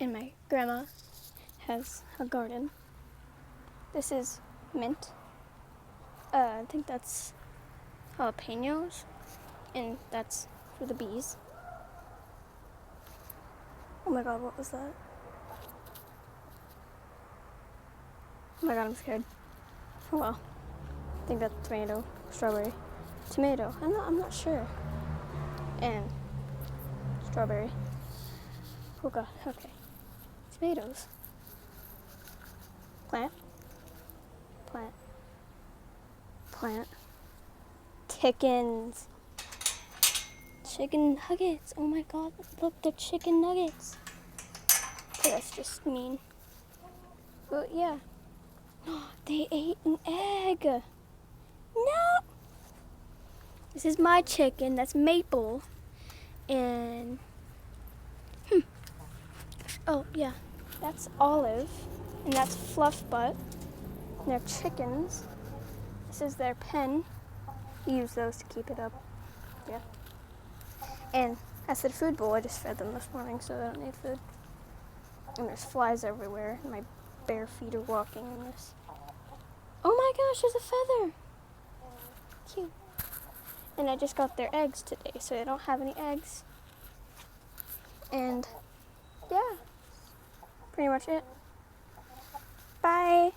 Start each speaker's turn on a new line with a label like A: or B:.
A: and my grandma has a garden. This is mint. I think that's jalapenos, and that's for the bees. Oh my god, what was that? Oh my god, I'm scared. Oh well. I think that's tomato, strawberry, tomato. I'm not sure. And strawberry. Oh god, okay. Tomatoes. Plant. Plant. Plant. Chickens. Chicken nuggets. Oh my god, look, the chicken nuggets. Okay, that's just mean. But yeah. They ate an egg. No! This is my chicken. That's Maple. And oh yeah, that's Olive, and that's Fluff Butt. And they're chickens. This is their pen. You use those to keep it up. Yeah. And that's the food bowl. I just fed them this morning, so they don't need food. And there's flies everywhere. My bare feet are walking in this. Oh my gosh, there's a feather. Cute. And I just got their eggs today, so they don't have any eggs. And yeah, pretty much it. Bye.